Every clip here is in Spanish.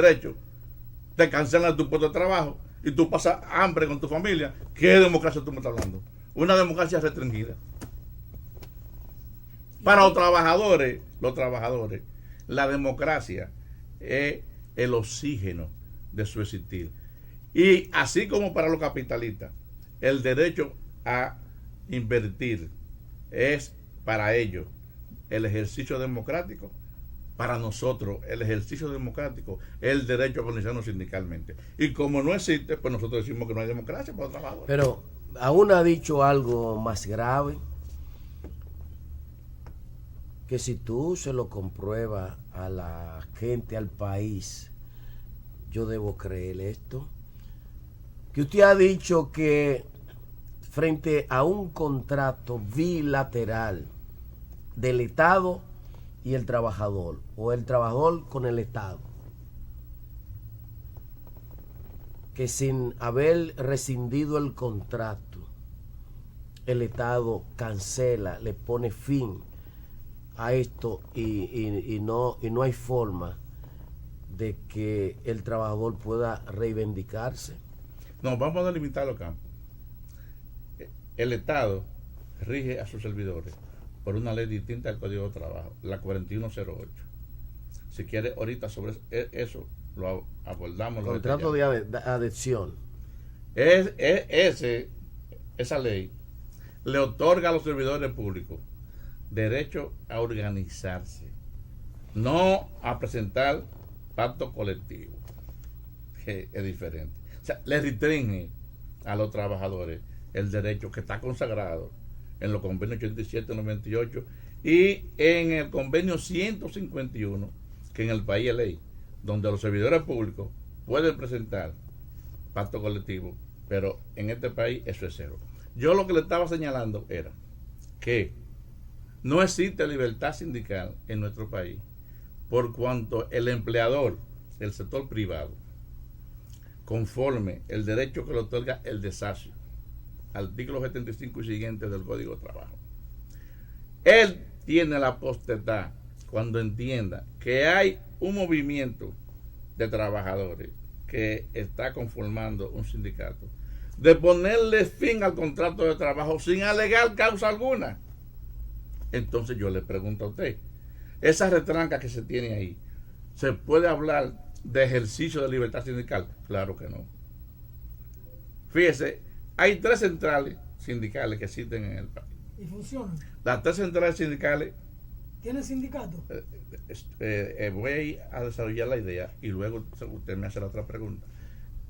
derecho, te cancelan tu puesto de trabajo y tú pasas hambre con tu familia. ¿Qué democracia tú me estás hablando? Una democracia restringida. Para los trabajadores, la democracia es el oxígeno de su existir. Y así como para los capitalistas, el derecho a invertir es para ellos el ejercicio democrático. Para nosotros, el ejercicio democrático es el derecho a organizarnos sindicalmente. Y como no existe, pues nosotros decimos que no hay democracia para los trabajadores. Pero aún ha dicho algo más grave, que si tú se lo compruebas a la gente, al país, yo debo creer esto, que usted ha dicho que frente a un contrato bilateral del Estado y el trabajador, o el trabajador con el Estado, que sin haber rescindido el contrato, el Estado cancela, le pone fin a esto y no hay forma de que el trabajador pueda reivindicarse. No, vamos a delimitar los campos. El Estado rige a sus servidores por una ley distinta al Código de Trabajo, la 4108. Si quiere, ahorita sobre eso lo abordamos. Contrato de adhesión. Esa ley le otorga a los servidores públicos derecho a organizarse, no a presentar pacto colectivo, que es diferente. O sea, le restringe a los trabajadores el derecho que está consagrado en los convenios 87, 98 y en el convenio 151, que en el país es ley, donde los servidores públicos pueden presentar pacto colectivo, pero en este país eso es cero. Yo lo que le estaba señalando era que no existe libertad sindical en nuestro país por cuanto el empleador del sector privado, conforme el derecho que le otorga el desacio, artículo 75 y siguiente del Código de Trabajo, él tiene la potestad, cuando entienda que hay un movimiento de trabajadores que está conformando un sindicato, de ponerle fin al contrato de trabajo sin alegar causa alguna. Entonces yo le pregunto a usted, esa retranca que se tiene ahí, ¿se puede hablar de ejercicio de libertad sindical? Claro que no. Fíjese, hay 3 centrales sindicales que existen en el país. ¿Y funcionan? Las 3 centrales sindicales... ¿Tienen sindicato? Voy a desarrollar la idea y luego usted me hace la otra pregunta.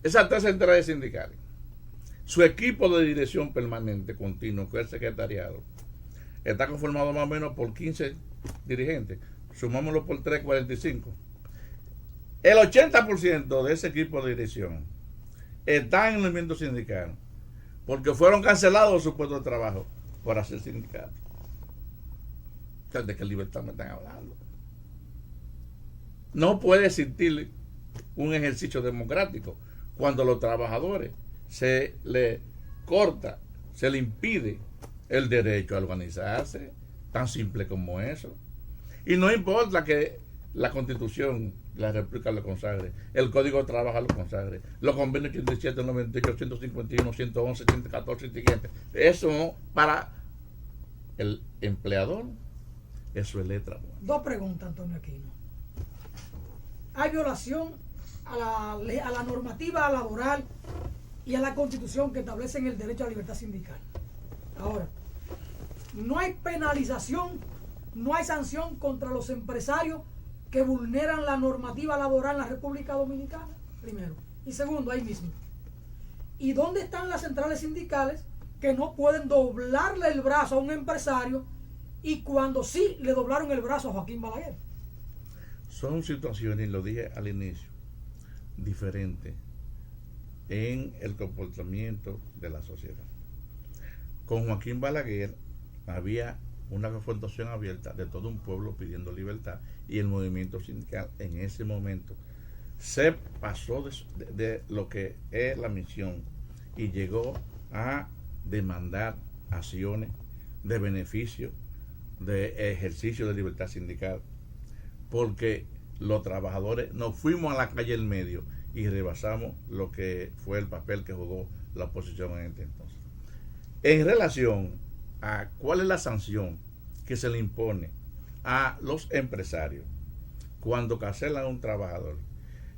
Esas 3 centrales sindicales, su equipo de dirección permanente, continuo, que es el secretariado, está conformado más o menos por 15 dirigentes. Sumámoslo por 3, 45. El 80% de ese equipo de dirección está en el movimiento sindical porque fueron cancelados sus puestos de trabajo por hacer sindicato. ¿De qué libertad me están hablando? No puede existir un ejercicio democrático cuando a los trabajadores se le corta, se le impide el derecho a organizarse, tan simple como eso. Y no importa que la Constitución de la República lo consagre, el Código de Trabajo lo consagre, los convenios 87, 98, 151, 111, 114 y siguientes. Eso para el empleador, eso es letra buena. 2 preguntas, Antonio Aquino. ¿Hay violación a la normativa laboral y a la Constitución que establecen el derecho a la libertad sindical? Ahora, no hay penalización, no hay sanción contra los empresarios que vulneran la normativa laboral en la República Dominicana, primero. Y segundo, ahí mismo. ¿Y dónde están las centrales sindicales que no pueden doblarle el brazo a un empresario y cuando sí le doblaron el brazo a Joaquín Balaguer? Son situaciones, lo dije al inicio, diferentes en el comportamiento de la sociedad. Con Joaquín Balaguer había una confrontación abierta de todo un pueblo pidiendo libertad y el movimiento sindical en ese momento se pasó de lo que es la misión y llegó a demandar acciones de beneficio, de ejercicio de libertad sindical, porque los trabajadores nos fuimos a la calle en medio y rebasamos lo que fue el papel que jugó la oposición en este entonces. En relación a cuál es la sanción que se le impone a los empresarios cuando cancelan a un trabajador,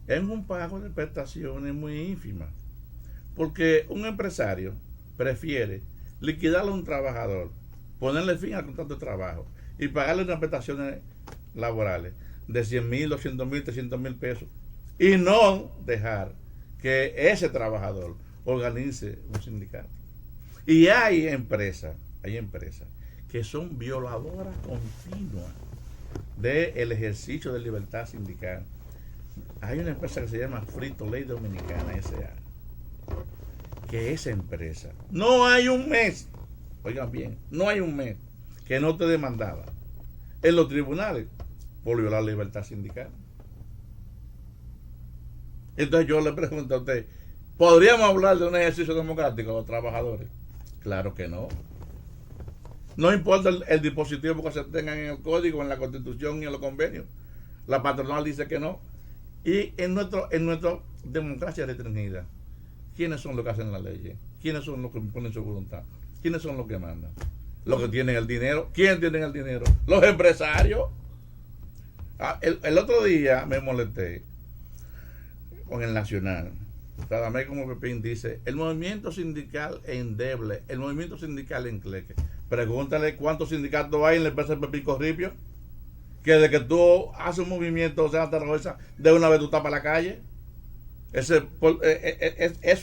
es un pago de prestaciones muy ínfimas, porque un empresario prefiere liquidarle a un trabajador, ponerle fin al contrato de trabajo y pagarle unas prestaciones laborales de 100,000, 200,000, 300,000 pesos, y no dejar que ese trabajador organice un sindicato. Y hay empresas que son violadoras continuas del ejercicio de libertad sindical. Hay una empresa que se llama Frito Lay Dominicana S.A., que esa empresa, no hay un mes, oigan bien, no hay un mes que no te demandaba en los tribunales por violar la libertad sindical. Entonces yo le pregunto a usted, ¿podríamos hablar de un ejercicio democrático a los trabajadores? Claro que no. No importa el dispositivo que se tengan en el código, en la constitución y en los convenios. La patronal dice que no. Y en nuestra democracia restringida, ¿quiénes son los que hacen la ley? ¿Quiénes son los que imponen su voluntad? ¿Quiénes son los que mandan? Los que tienen el dinero. ¿Quién tiene el dinero? Los empresarios. El otro día me molesté con el Nacional. Radamés como Pepín dice, el movimiento sindical endeble, el movimiento sindical encleque. Pregúntale cuántos sindicatos hay en la empresa de Pepín Corripio, que de que tú haces un movimiento, o sea, terrorista, de una vez tú tapas la calle. Es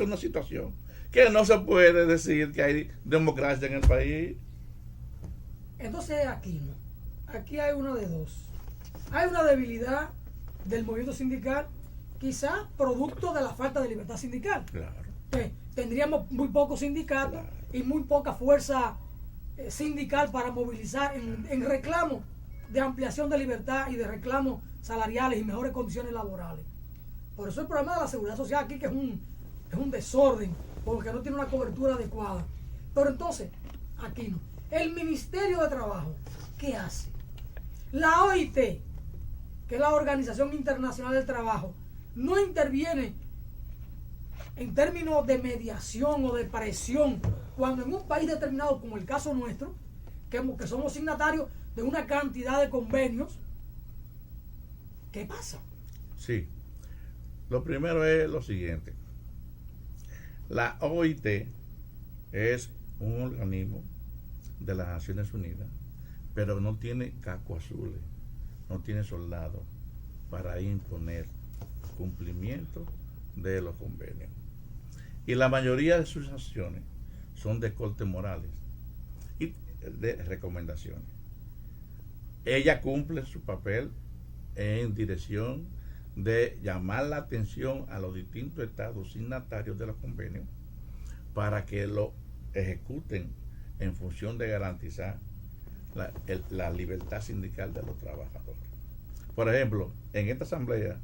una situación que no se puede decir que hay democracia en el país. Entonces aquí hay una de dos. Hay una debilidad del movimiento sindical, quizá producto de la falta de libertad sindical. Claro. Tendríamos muy pocos sindicatos, claro, y muy poca fuerza sindical para movilizar en reclamo de ampliación de libertad y de reclamos salariales y mejores condiciones laborales. Por eso el problema de la seguridad social aquí, que es un desorden, porque no tiene una cobertura adecuada. Pero entonces, aquí no. El Ministerio de Trabajo, ¿qué hace? La OIT, que es la Organización Internacional del Trabajo, no interviene en términos de mediación o de presión cuando en un país determinado, como el caso nuestro, que somos signatarios de una cantidad de convenios. ¿Qué pasa? Sí. Lo primero es lo siguiente. La OIT es un organismo de las Naciones Unidas, pero no tiene cascos azules, no tiene soldados para imponer cumplimiento de los convenios. Y la mayoría de sus acciones son de corte morales y de recomendaciones. Ella cumple su papel en dirección de llamar la atención a los distintos estados signatarios de los convenios para que lo ejecuten en función de garantizar la libertad sindical de los trabajadores. Por ejemplo, en esta asamblea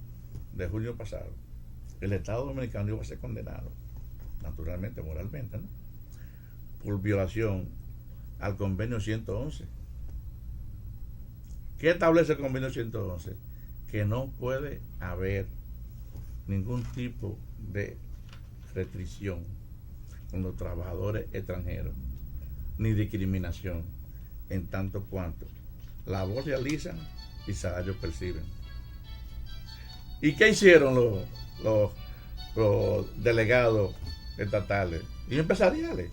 de junio pasado, el Estado Dominicano iba a ser condenado, naturalmente, moralmente, ¿no?, por violación al convenio 111. ¿Qué establece el convenio 111? Que no puede haber ningún tipo de restricción con los trabajadores extranjeros, ni discriminación, en tanto cuanto labor realizan y salarios perciben. ¿Y qué hicieron los delegados estatales y empresariales?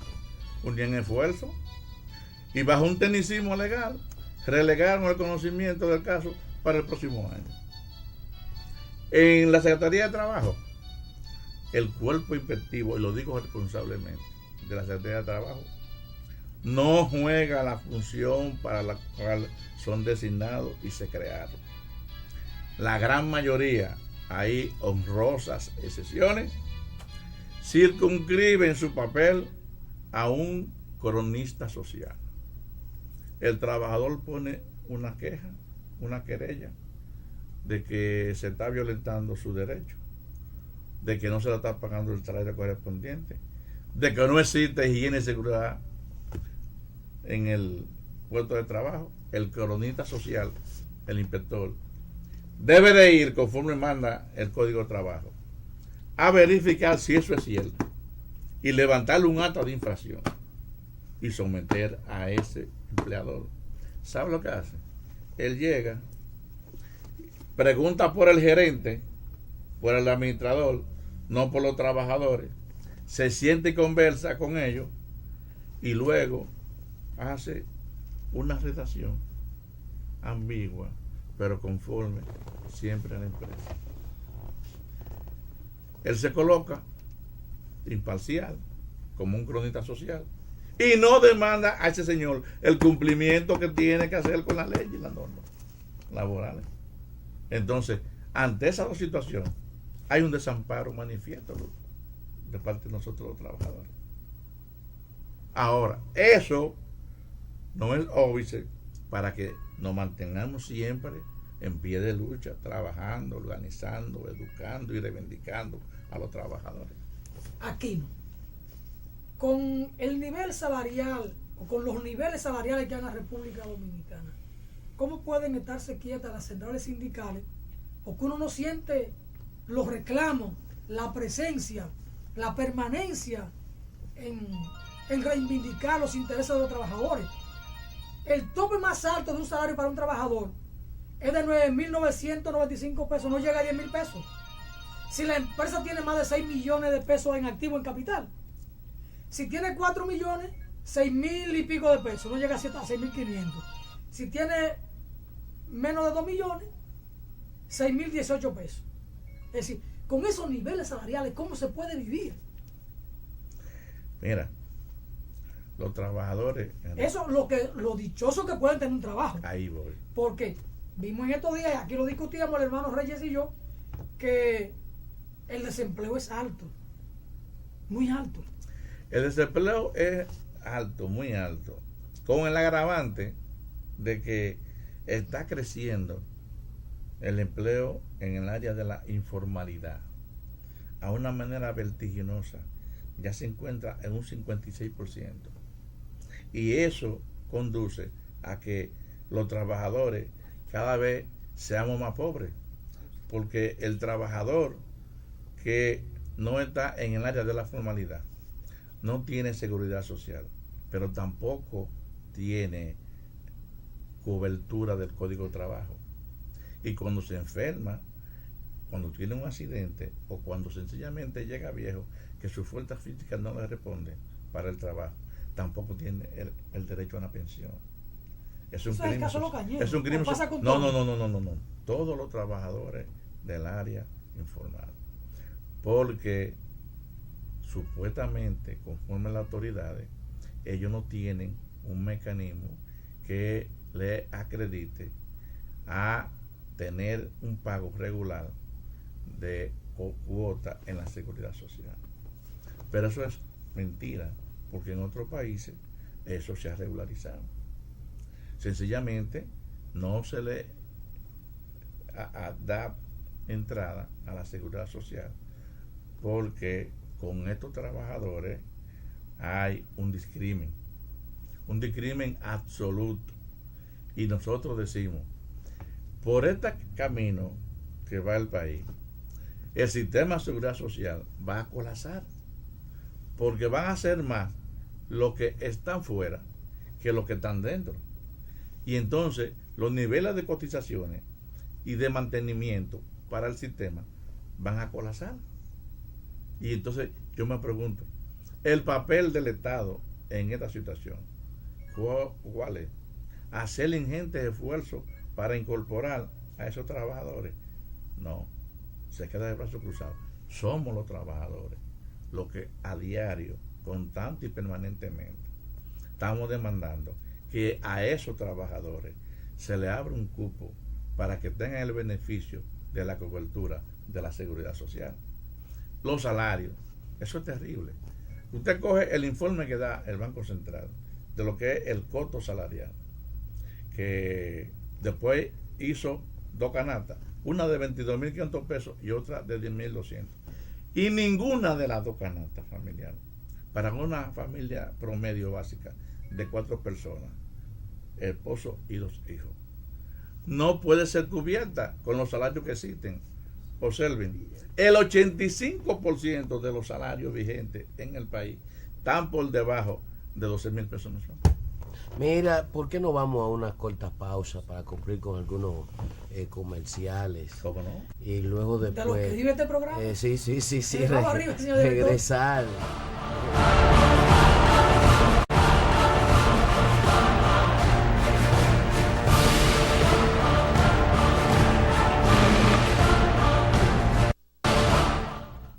Unían esfuerzos y bajo un tecnicismo legal relegaron el conocimiento del caso para el próximo año. En la Secretaría de Trabajo, el cuerpo inspectivo, y lo digo responsablemente, de la Secretaría de Trabajo, no juega la función para la cual son designados y se crearon. La gran mayoría, hay honrosas excepciones, circunscriben su papel a un cronista social. El trabajador pone una queja, una querella de que se está violentando su derecho, de que no se le está pagando el salario correspondiente, de que no existe higiene y seguridad en el puesto de trabajo. El cronista social, el inspector, debe de ir, conforme manda el Código de Trabajo, a verificar si eso es cierto y levantarle un acta de infracción y someter a ese empleador. ¿Sabe lo que hace? Él llega, pregunta por el gerente, por el administrador, no por los trabajadores, se siente y conversa con ellos y luego hace una redacción ambigua, pero conforme siempre a la empresa. Él se coloca imparcial, como un cronista social, y no demanda a ese señor el cumplimiento que tiene que hacer con la ley y las normas laborales. Entonces, ante esa situación, hay un desamparo manifiesto de parte de nosotros los trabajadores. Ahora, eso no es óbice para que nos mantengamos siempre en pie de lucha, trabajando, organizando, educando y reivindicando a los trabajadores. Aquino, con el nivel salarial o con los niveles salariales que hay en la República Dominicana, ¿cómo pueden estarse quietas las centrales sindicales? Porque uno no siente los reclamos, la presencia, la permanencia en reivindicar los intereses de los trabajadores. El tope más alto de un salario para un trabajador es de 9.995 pesos, no llega a 10.000 pesos. Si la empresa tiene más de 6 millones de pesos en activo en capital, si tiene 4 millones, 6.000 y pico de pesos, no llega a 6.500. Si tiene menos de 2 millones, 6.018 pesos. Es decir, con esos niveles salariales, ¿cómo se puede vivir? Mira, los trabajadores... Eso lo dichoso que pueden tener un trabajo. Ahí voy. Porque vimos en estos días, aquí lo discutíamos el hermano Reyes y yo, que el desempleo es alto, muy alto. El desempleo es alto, muy alto, con el agravante de que está creciendo el empleo en el área de la informalidad a una manera vertiginosa. Ya se encuentra en un 56%. Y eso conduce a que los trabajadores cada vez seamos más pobres, porque el trabajador que no está en el área de la formalidad no tiene seguridad social, pero tampoco tiene cobertura del Código de Trabajo. Y cuando se enferma, cuando tiene un accidente o cuando sencillamente llega viejo, que sus fuerzas físicas no le responden para el trabajo, tampoco tiene el derecho a una pensión. Es un crimen. Es un crimen. No. Todos los trabajadores del área informal. Porque supuestamente, conforme a las autoridades, ellos no tienen un mecanismo que le acredite a tener un pago regular de cuota en la seguridad social. Pero eso es mentira, porque en otros países eso se ha regularizado. Sencillamente no se le da entrada a la seguridad social porque con estos trabajadores hay un discrimen absoluto. Y nosotros decimos, por este camino que va el país, el sistema de seguridad social va a colapsar, porque van a ser más los que están fuera que los que están dentro. Y entonces los niveles de cotizaciones y de mantenimiento para el sistema van a colapsar. Y entonces yo me pregunto, el papel del Estado en esta situación, ¿cuál es? Hacer ingentes esfuerzos para incorporar a esos trabajadores. No, se queda de brazos cruzados. Somos los trabajadores los que a diario, constante y permanentemente, estamos demandando que a esos trabajadores se le abra un cupo para que tengan el beneficio de la cobertura de la seguridad social. Los salarios, eso es terrible. Usted coge el informe que da el Banco Central de lo que es el costo salarial, que después hizo dos canastas, una de 22.500 pesos y otra de 10.200. Y ninguna de las dos canastas familiares, para una familia promedio básica de 4 personas, esposo y 2 hijos, no puede ser cubierta con los salarios que existen. Observen, el 85% de los salarios vigentes en el país están por debajo de 12,000 pesos mensuales. Mira, ¿por qué no vamos a unas cortas pausas para cumplir con algunos comerciales? ¿Cómo no? Y luego ¿De lo que después... escribe este programa? Sí. Vamos arriba, señor director. Regresar.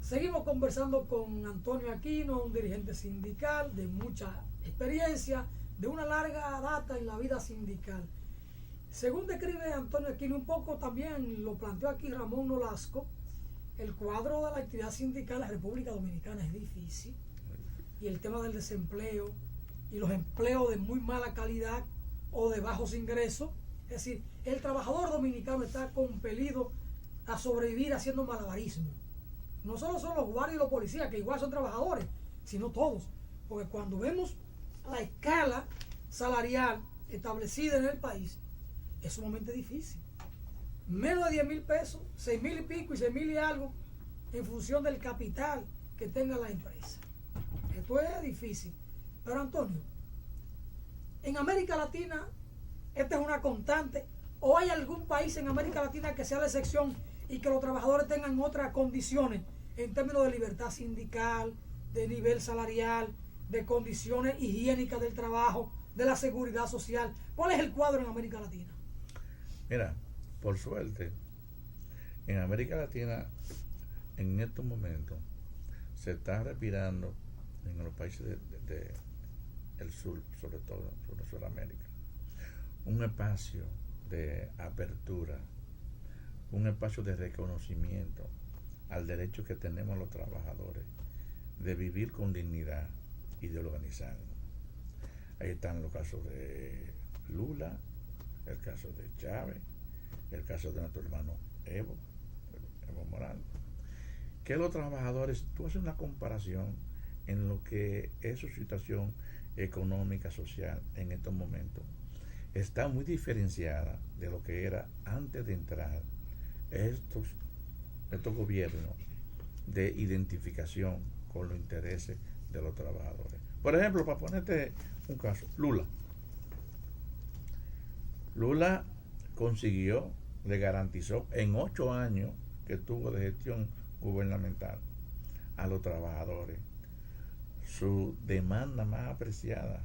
Seguimos conversando con Antonio Aquino, un dirigente sindical de mucha experiencia, de una larga data en la vida sindical. Según describe Antonio Aquino, un poco también lo planteó aquí Ramón Nolasco, el cuadro de la actividad sindical en la República Dominicana es difícil, y el tema del desempleo y los empleos de muy mala calidad o de bajos ingresos, es decir, el trabajador dominicano está compelido a sobrevivir haciendo malabarismo. No solo son los guardias y los policías, que igual son trabajadores, sino todos. Porque cuando vemos la escala salarial establecida en el país, es sumamente difícil. Menos de 10,000 pesos, 6,000 y pico y 6,000 y algo, en función del capital que tenga la empresa. Esto es difícil. Pero Antonio, en América Latina, esta es una constante, o hay algún país en América Latina que sea la excepción y que los trabajadores tengan otras condiciones en términos de libertad sindical, de nivel salarial, de condiciones higiénicas del trabajo, de la seguridad social. ¿Cuál es el cuadro en América Latina? Mira, por suerte, en América Latina, en estos momentos, se está respirando en los países del sur, sobre todo, sobre Sudamérica, un espacio de apertura, un espacio de reconocimiento al derecho que tenemos los trabajadores de vivir con dignidad y de organizarnos. Ahí están los casos de Lula, el caso de Chávez, el caso de nuestro hermano Evo Morales, que los trabajadores, tú haces una comparación en lo que es su situación económica, social en estos momentos, está muy diferenciada de lo que era antes de entrar estos gobiernos de identificación con los intereses de los trabajadores. Por ejemplo, para ponerte un caso, Lula consiguió, le garantizó en 8 años que tuvo de gestión gubernamental a los trabajadores su demanda más apreciada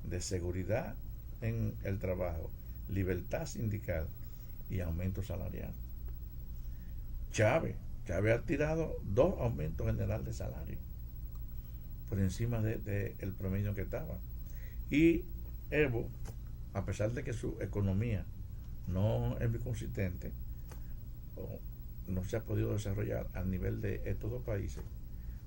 de seguridad en el trabajo, libertad sindical y aumento salarial. Chávez ha tirado 2 aumentos generales de salario por encima del promedio que estaba. Y Evo, a pesar de que su economía no es muy consistente, o no se ha podido desarrollar al nivel de estos dos países,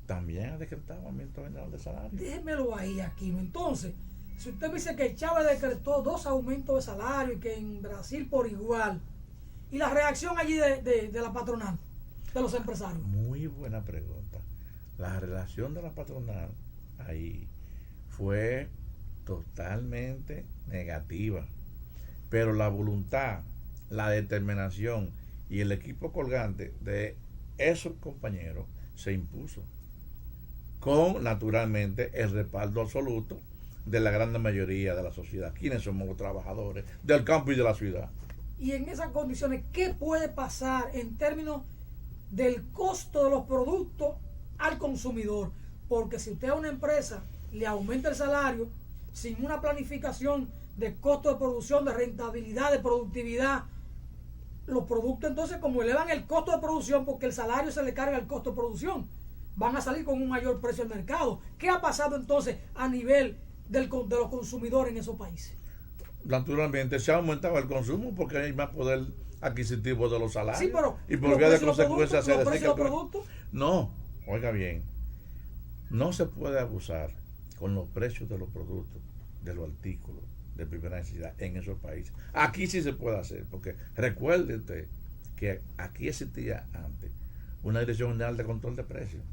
también ha decretado aumento general de salario. Déjemelo ahí, Aquino. Entonces, si usted me dice que Chávez decretó 2 aumentos de salario y que en Brasil por igual, ¿y la reacción allí de la patronal, de los empresarios? Muy buena pregunta. La relación de la patronal ahí fue totalmente negativa, pero la voluntad, la determinación y el equipo colgante de esos compañeros se impuso, con naturalmente el respaldo absoluto de la gran mayoría de la sociedad, quienes somos los trabajadores del campo y de la ciudad. Y en esas condiciones, ¿qué puede pasar en términos del costo de los productos al consumidor? Porque si usted a una empresa le aumenta el salario sin una planificación de costo de producción, de rentabilidad, de productividad, los productos entonces, como elevan el costo de producción porque el salario se le carga el costo de producción, van a salir con un mayor precio al mercado. ¿Qué ha pasado entonces a nivel de los consumidores en esos países? Naturalmente se ha aumentado el consumo porque hay más poder adquisitivo de los salarios. Sí, pero y por vía de consecuencia se decide los productos. No, oiga bien, no se puede abusar con los precios de los productos, de los artículos de primera necesidad en esos países. Aquí sí se puede hacer, porque recuerde usted que aquí existía antes una Dirección General de Control de Precios.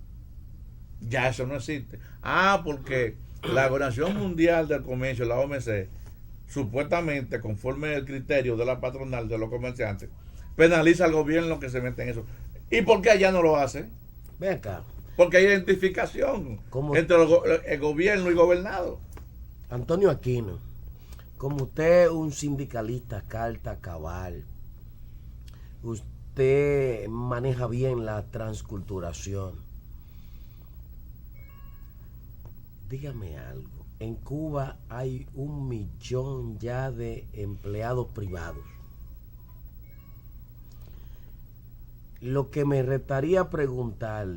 Ya eso no existe. Porque la Organización Mundial del Comercio, la OMC, supuestamente, conforme el criterio de la patronal, de los comerciantes, penaliza al gobierno que se mete en eso. ¿Y por qué allá no lo hace? Ve acá. Porque hay identificación entre el gobierno y gobernado. Antonio Aquino, como usted es un sindicalista carta cabal, usted maneja bien la transculturación. Dígame algo. En Cuba hay 1 millón ya de empleados privados. Lo que me restaría preguntar,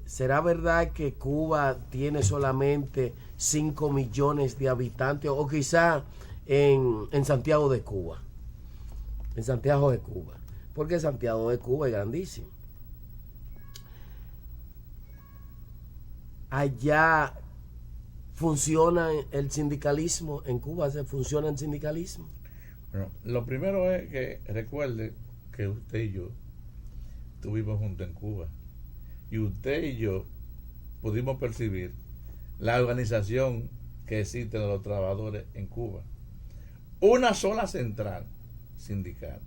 ¿será verdad que Cuba tiene solamente 5 millones de habitantes? O quizá en Santiago de Cuba. En Santiago de Cuba. Porque Santiago de Cuba es grandísimo. Allá funciona el sindicalismo. En Cuba se funciona el sindicalismo. Bueno, lo primero es que recuerde que usted y yo estuvimos juntos en Cuba. Y usted y yo pudimos percibir la organización que existe de los trabajadores en Cuba. Una sola central sindical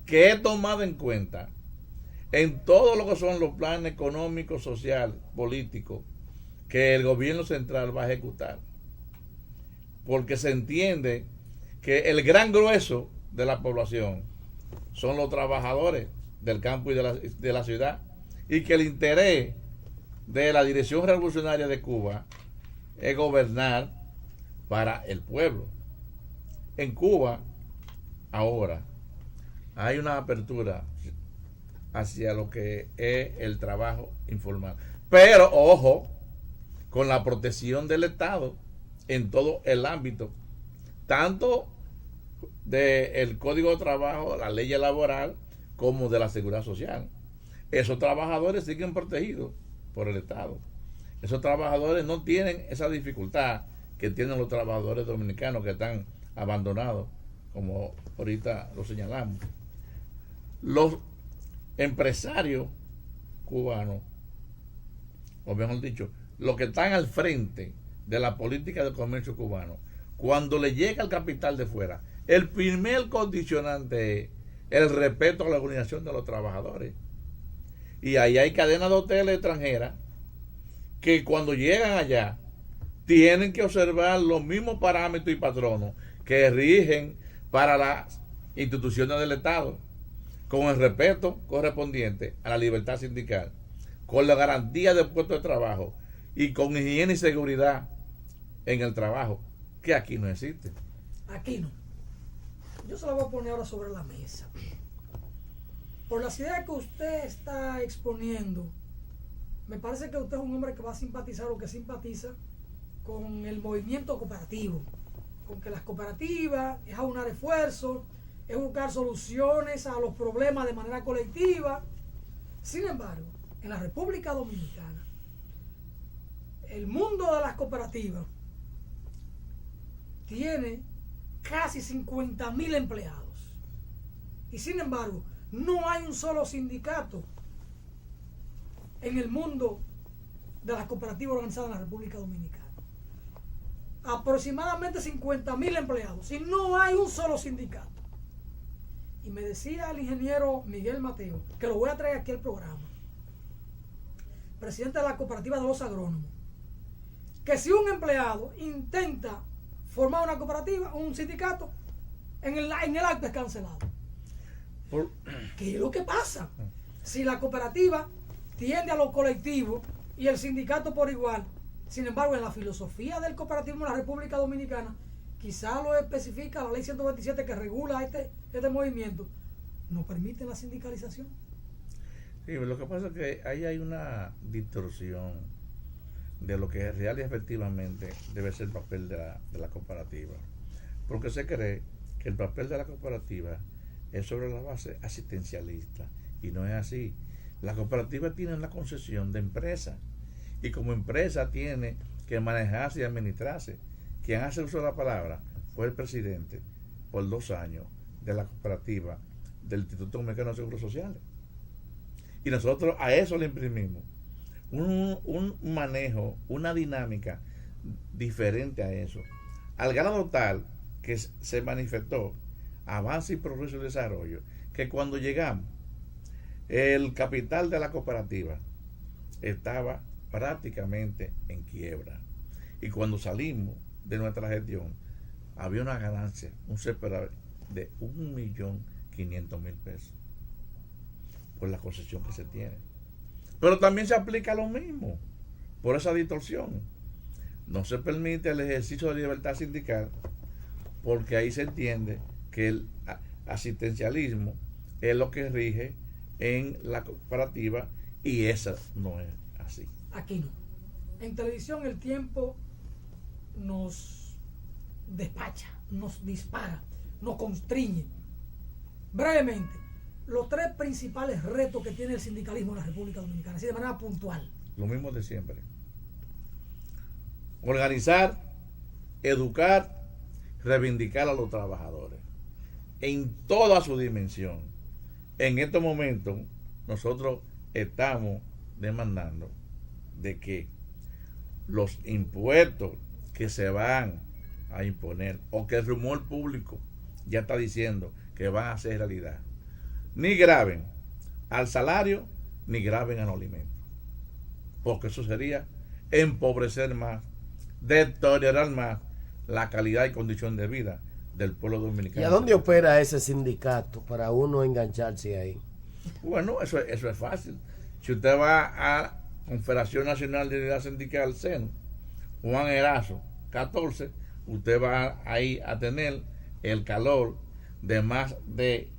que es tomada en cuenta en todo lo que son los planes económicos, social, políticos que el gobierno central va a ejecutar. Porque se entiende que el gran grueso de la población son los trabajadores del campo y de la ciudad, y que el interés de la Dirección Revolucionaria de Cuba es gobernar para el pueblo. En Cuba ahora hay una apertura hacia lo que es el trabajo informal, pero ojo, con la protección del Estado en todo el ámbito, tanto del Código de Trabajo, la ley laboral, como de la seguridad social. Esos trabajadores siguen protegidos por el Estado. Esos trabajadores no tienen esa dificultad que tienen los trabajadores dominicanos que están abandonados, como ahorita lo señalamos. Los empresarios cubanos, o mejor dicho, los que están al frente de la política de comercio cubano, cuando le llega el capital de fuera, el primer condicionante es el respeto a la organización de los trabajadores. Y ahí hay cadenas de hoteles extranjeras que cuando llegan allá tienen que observar los mismos parámetros y patronos que rigen para las instituciones del Estado, con el respeto correspondiente a la libertad sindical, con la garantía del puesto de trabajo y con higiene y seguridad en el trabajo, que aquí no existe. Aquí no. Yo se lo voy a poner ahora sobre la mesa. Por las ideas que usted está exponiendo, me parece que usted es un hombre que va a simpatizar o que simpatiza con el movimiento cooperativo, con que las cooperativas es aunar esfuerzos, es buscar soluciones a los problemas de manera colectiva. Sin embargo, en la República Dominicana, el mundo de las cooperativas tiene casi 50.000 empleados. Y sin embargo, no hay un solo sindicato en el mundo de las cooperativas organizadas en la República Dominicana. Aproximadamente 50.000 empleados. Y no hay un solo sindicato. Y me decía el ingeniero Miguel Mateo, que lo voy a traer aquí al programa, presidente de la cooperativa de los agrónomos, que si un empleado intenta formar una cooperativa, un sindicato, en el acto es cancelado. ¿Qué es lo que pasa? Si la cooperativa tiende a lo colectivo y el sindicato por igual, sin embargo, en la filosofía del cooperativismo en la República Dominicana, quizá lo especifica la ley 127 que regula este movimiento, no permite la sindicalización. Sí, lo que pasa es que ahí hay una distorsión de lo que real y efectivamente debe ser el papel de la cooperativa. Porque se cree que el papel de la cooperativa es sobre la base asistencialista, y no es así. La cooperativa tiene una concesión de empresa, y como empresa tiene que manejarse y administrarse. Quien hace uso de la palabra fue el presidente por 2 años de la cooperativa del Instituto Dominicano de Seguros Sociales. Y nosotros a eso le imprimimos un manejo, una dinámica diferente a eso, al grado tal que se manifestó avance y progreso y desarrollo, que cuando llegamos, el capital de la cooperativa estaba prácticamente en quiebra. Y cuando salimos de nuestra gestión, había una ganancia, un superávit de 1.500.000 pesos por la concesión que se tiene. Pero también se aplica lo mismo, por esa distorsión. No se permite el ejercicio de libertad sindical porque ahí se entiende que el asistencialismo es lo que rige en la cooperativa y esa no es así. Aquí no. En televisión el tiempo nos despacha, nos dispara, nos constriñe. Brevemente, los 3 principales retos que tiene el sindicalismo en la República Dominicana, así de manera puntual. Lo mismo de siempre. Organizar, educar, reivindicar a los trabajadores en toda su dimensión. En estos momentos nosotros estamos demandando de que los impuestos que se van a imponer o que el rumor público ya está diciendo que van a ser realidad, ni graven al salario ni graven a los alimentos, porque eso sería empobrecer más, deteriorar más la calidad y condición de vida del pueblo dominicano. ¿Y a dónde opera ese sindicato para uno engancharse ahí? Bueno, eso es fácil. Si usted va a Confederación Nacional de Unidad Sindical, CEN, Juan Erazo, 14, usted va ahí a tener el calor de más de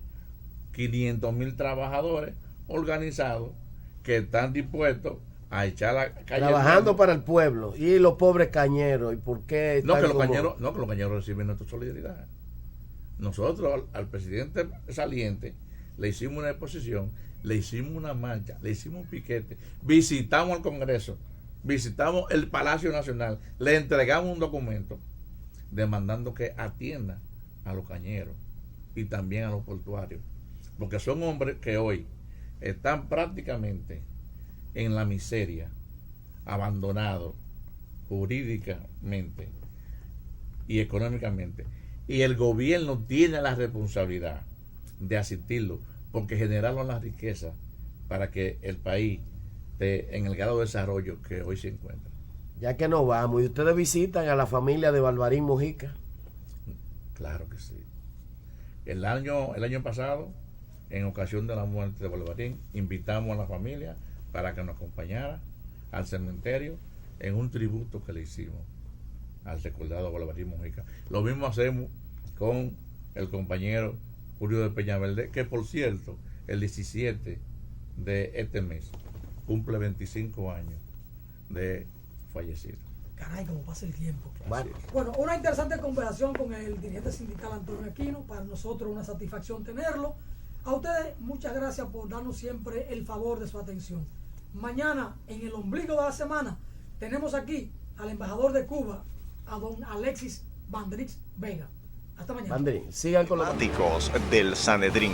500.000 trabajadores organizados que están dispuestos a echar la calle. Trabajando para el pueblo. Y los pobres cañeros. ¿Y por qué? No, que los cañeros reciben nuestra solidaridad. Nosotros al presidente saliente le hicimos una exposición, le hicimos una marcha, le hicimos un piquete, visitamos el Congreso, visitamos el Palacio Nacional, le entregamos un documento demandando que atienda a los cañeros y también a los portuarios, porque son hombres que hoy están prácticamente en la miseria, abandonados jurídicamente y económicamente, y el gobierno tiene la responsabilidad de asistirlo, porque generaron la riqueza para que el país esté en el grado de desarrollo que hoy se encuentra. Ya que nos vamos, ¿y ustedes visitan a la familia de Barbarín Mujica? Claro que sí. El año pasado, en ocasión de la muerte de Barbarín, invitamos a la familia para que nos acompañara al cementerio en un tributo que le hicimos al recordado Barbarín Mujica. Lo mismo hacemos con el compañero Julio de Peñaverde, que por cierto, el 17 de este mes cumple 25 años de fallecido. Caray, como pasa el tiempo. Bueno. Bueno, una interesante conversación con el dirigente sindical Antonio Aquino. Para nosotros una satisfacción tenerlo. A ustedes muchas gracias por darnos siempre el favor de su atención. Mañana, en el ombligo de la semana, tenemos aquí al embajador de Cuba, a don Alexis Bandrix Vega. Hasta mañana. Bandrix, sigan con los Fanáticos del Sanedrín.